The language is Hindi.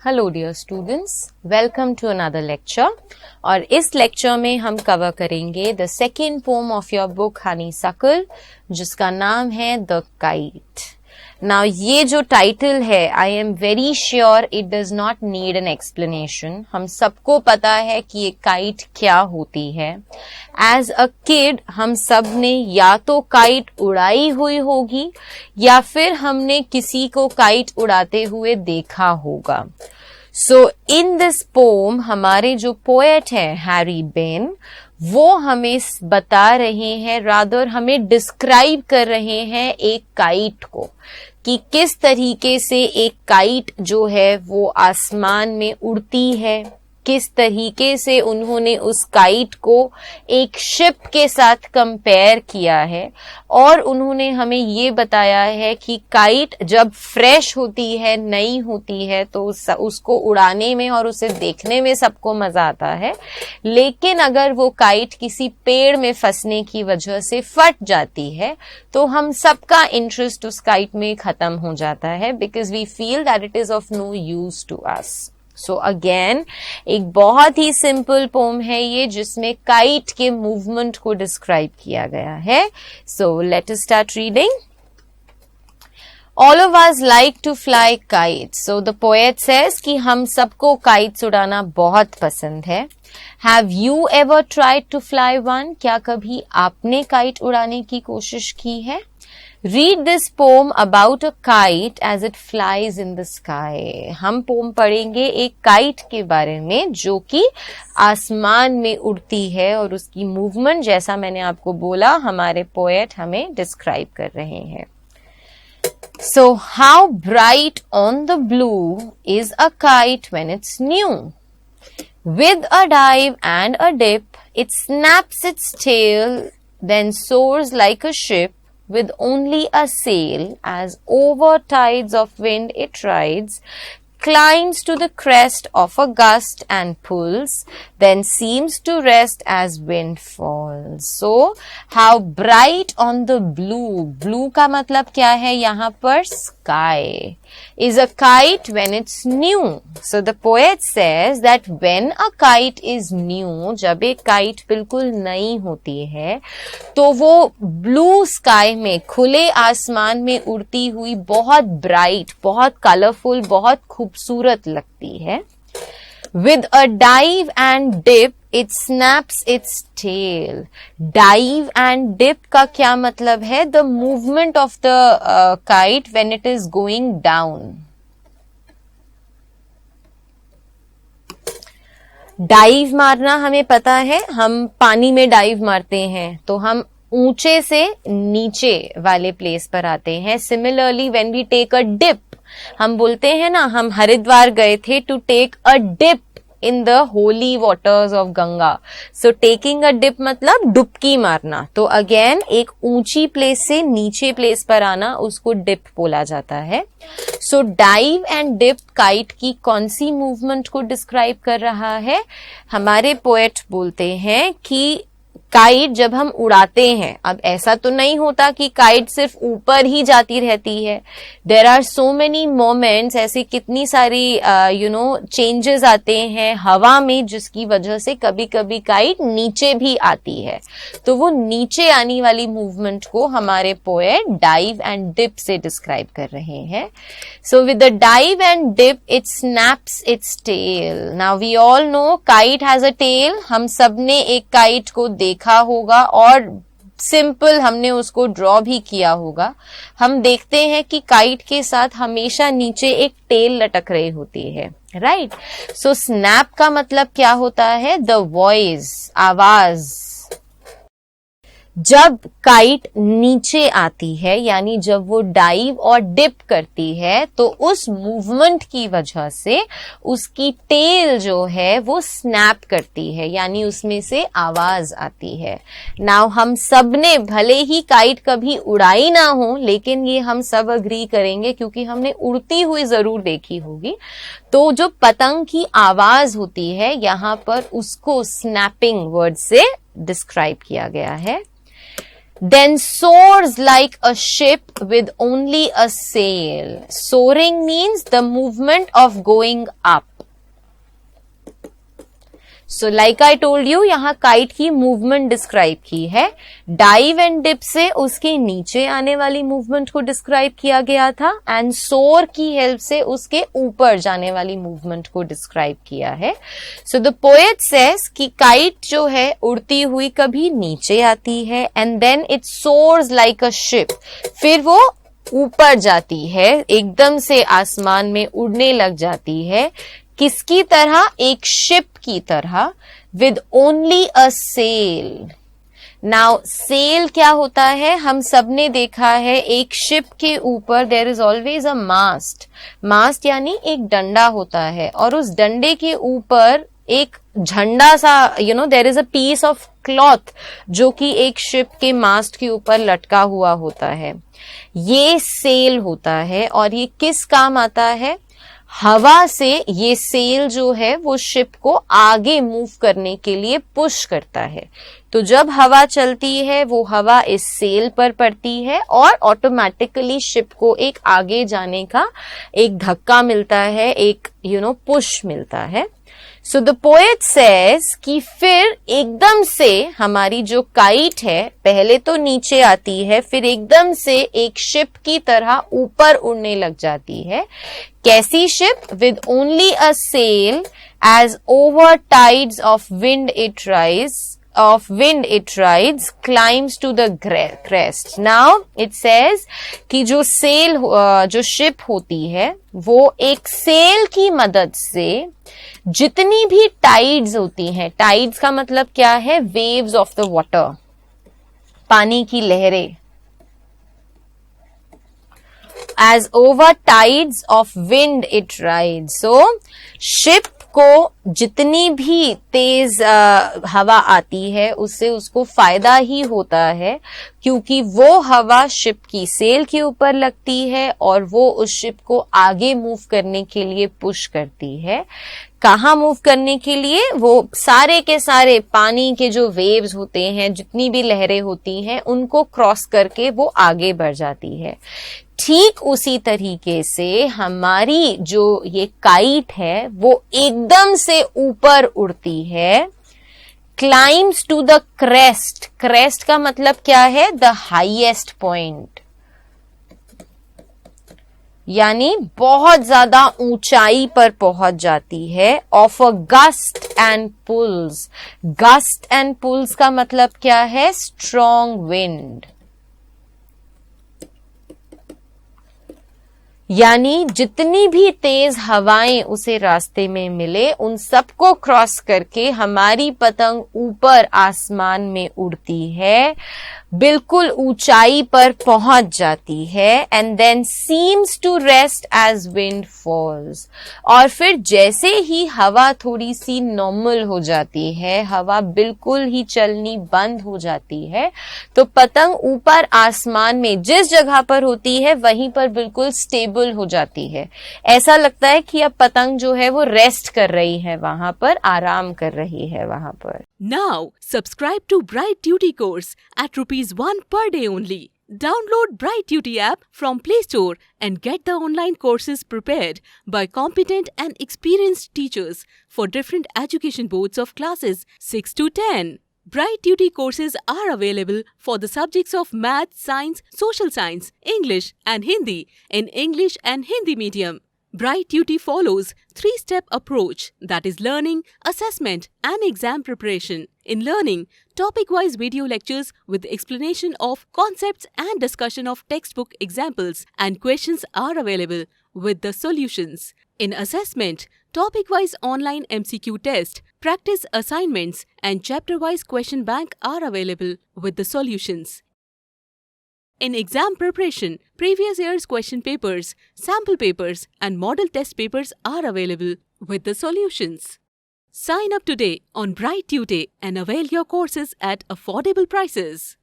Hello dear students, welcome to another lecture. और इस लेक्चर में हम कवर करेंगे the second poem of your book honeysuckle, जिसका नाम है द काइट। नाउ ये जो टाइटल है, I am very sure it does not need an explanation. हम सबको पता है कि ये काइट क्या होती है। एज अ किड हम सब ने या तो काइट उड़ाई हुई होगी या फिर हमने किसी को काइट उड़ाते हुए देखा होगा। सो इन दिस पोम हमारे जो पोएट है हैरी बेन, वो हमें बता रहे हैं, रादर हमें डिस्क्राइब कर रहे हैं एक काइट को, कि किस तरीके से एक काइट जो है वो आसमान में उड़ती है, किस तरीके से उन्होंने उस काइट को एक शिप के साथ कंपेयर किया है। और उन्होंने हमें ये बताया है कि काइट जब फ्रेश होती है, नई होती है, तो उसको उड़ाने में और उसे देखने में सबको मजा आता है। लेकिन अगर वो काइट किसी पेड़ में फंसने की वजह से फट जाती है तो हम सबका इंटरेस्ट उस काइट में खत्म हो जाता है, because we feel that it is of no use to us. So again एक बहुत ही सिंपल पोम है ये, जिसमें काइट के मूवमेंट को डिस्क्राइब किया गया है। So let us start reading. All of us like to fly kites. So the poet says कि हम सबको kites उड़ाना बहुत पसंद है। Have you ever tried to fly one? क्या कभी आपने kite उड़ाने की कोशिश की है? Read this poem about a kite as it flies in the sky. हम पोम पढ़ेंगे एक काइट के बारे में जो कि आसमान में उड़ती है, और उसकी मूवमेंट, जैसा मैंने आपको बोला, हमारे पोएट हमें डिस्क्राइब कर रहे हैं। So how bright on the blue is a kite when it's new. With a dive and a dip, it snaps its tail, then soars like a ship with only a sail. As over tides of wind it rides, climbs to the crest of a gust and pulls, then seems to rest as wind falls. So, how bright on the blue. Blue का मतलब क्या है यहाँ पर? Sky. Is a kite when it's new. So the poet says that when a kite is new, जब एक काइट बिल्कुल नई होती है, तो वो ब्लू स्काई में, खुले आसमान में उड़ती हुई बहुत ब्राइट, बहुत कलरफुल, बहुत खूबसूरत लगती है। With a dive and dip, it snaps its tail. Dive and dip का क्या मतलब है? The movement of the kite when it is going down. Dive मारना हमें पता है, हम पानी में डाइव मारते हैं तो हम ऊंचे से नीचे वाले प्लेस पर आते हैं। Similarly when we take a dip, हम बोलते हैं ना, हम हरिद्वार गए थे to take a dip in the holy waters of Ganga. So taking a dip मतलब डुबकी मारना। तो अगेन एक ऊंची प्लेस से नीचे प्लेस पर आना, उसको डिप बोला जाता है। सो डाइव एंड डिप काइट की कौन सी मूवमेंट को डिस्क्राइब कर रहा है? हमारे पोएट बोलते हैं कि काइट जब हम उड़ाते हैं, अब ऐसा तो नहीं होता कि काइट सिर्फ ऊपर ही जाती रहती है। There are so many moments, ऐसे कितनी सारी चेंजेस आते हैं हवा में, जिसकी वजह से कभी कभी काइट नीचे भी आती है। तो वो नीचे आने वाली मूवमेंट को हमारे पोएट डाइव एंड डिप से डिस्क्राइब कर रहे हैं। So with the dive and dip it snaps its tail. Now we all know kite has a tail. हम सबने एक काइट को देखा होगा और सिंपल हमने उसको ड्रॉ भी किया होगा। हम देखते हैं कि काइट के साथ हमेशा नीचे एक टेल लटक रही होती है, राइट? सो स्नैप का मतलब क्या होता है? द वॉइस, आवाज। जब काइट नीचे आती है, यानी जब वो डाइव और डिप करती है, तो उस मूवमेंट की वजह से उसकी टेल जो है वो स्नैप करती है, यानी उसमें से आवाज आती है। नाउ हम सब ने भले ही काइट कभी उड़ाई ना हो, लेकिन ये हम सब अग्री करेंगे क्योंकि हमने उड़ती हुई जरूर देखी होगी। तो जो पतंग की आवाज होती है, यहाँ पर उसको स्नैपिंग वर्ड से डिस्क्राइब किया गया है। then soars like a ship with only a sail. Soaring means the movement of going up. So like I told you, यहाँ काइट की मूवमेंट डिस्क्राइब की है. डाइव एंड डिप से उसके नीचे आने वाली मूवमेंट को डिस्क्राइब किया गया था एंड सोर की हेल्प से उसके ऊपर जाने वाली मूवमेंट को डिस्क्राइब किया है. सो द पोएट सेज कि काइट जो है उड़ती हुई कभी नीचे आती है and then it soars like a ship. फिर वो ऊपर जाती है, एकदम से आसमान में उड़ने लग जाती है. किसकी तरह? एक शिप की तरह. With only a sail. Now sail क्या होता है? हम सबने देखा है एक शिप के ऊपर देयर इज ऑलवेज अ मास्ट. मास्ट यानी एक डंडा होता है और उस डंडे के ऊपर एक झंडा सा, there is a piece of cloth जो कि एक शिप के मास्ट के ऊपर लटका हुआ होता है. ये सेल होता है और ये किस काम आता है? हवा से ये सेल जो है वो शिप को आगे मूव करने के लिए पुश करता है. तो जब हवा चलती है वो हवा इस सेल पर पड़ती है और ऑटोमेटिकली शिप को एक आगे जाने का एक धक्का मिलता है, एक पुश मिलता है. सो द पोएट सेज कि फिर एकदम से हमारी जो काइट है पहले तो नीचे आती है, फिर एकदम से एक शिप की तरह ऊपर उड़ने लग जाती है. कैसी ship? With only a sail as over tides of wind it rides climbs to the crest. Now it says कि जो शिप होती है वो एक सेल की मदद से जितनी भी टाइड्स होती हैं, टाइड्स का मतलब क्या है? वेव्स ऑफ द वाटर, पानी की लहरें. As over tides of wind it rides. So ship को जितनी भी तेज हवा आती है उससे उसको फायदा ही होता है, क्योंकि वो हवा शिप की सेल के ऊपर लगती है और वो उस शिप को आगे मूव करने के लिए पुश करती है. कहाँ मूव करने के लिए? वो सारे के सारे पानी के जो वेव्स होते हैं, जितनी भी लहरें होती हैं, उनको क्रॉस करके वो आगे बढ़ जाती है. ठीक उसी तरीके से हमारी जो ये काइट है वो एकदम से ऊपर उड़ती है. Climbs to the crest. Crest का मतलब क्या है? द हाईएस्ट पॉइंट, यानी बहुत ज्यादा ऊंचाई पर पहुंच जाती है. Of a gust and pulls. Gust and pulls का मतलब क्या है? Strong wind. यानी जितनी भी तेज हवाएं उसे रास्ते में मिले उन सबको क्रॉस करके हमारी पतंग ऊपर आसमान में उड़ती है, बिल्कुल ऊंचाई पर पहुंच जाती है. And then seems to rest as wind falls. और फिर जैसे ही हवा थोड़ी सी नॉर्मल हो जाती है, हवा बिल्कुल ही चलनी बंद हो जाती है, तो पतंग ऊपर आसमान में जिस जगह पर होती है वहीं पर बिल्कुल स्टेबल हो जाती है. ऐसा लगता है कि अब पतंग जो है वो रेस्ट कर रही है, वहां पर आराम कर रही है वहां पर. Now subscribe to Bright Duty course at ₹1 per day only. Download Bright Duty app from Play Store and get the online courses prepared by competent and experienced teachers for different education boards of classes 6 to 10. Bright Duty courses are available for the subjects of Math, Science, Social Science, English and Hindi in English and Hindi medium. Bright Duty follows 3-step approach, that is learning, assessment and exam preparation. In learning, topic-wise video lectures with explanation of concepts and discussion of textbook examples and questions are available with the solutions. In assessment, topic-wise online MCQ test, practice assignments and chapter-wise question bank are available with the solutions. In exam preparation, previous year's question papers, sample papers and model test papers are available with the solutions. Sign up today on Bright Tutor and avail your courses at affordable prices.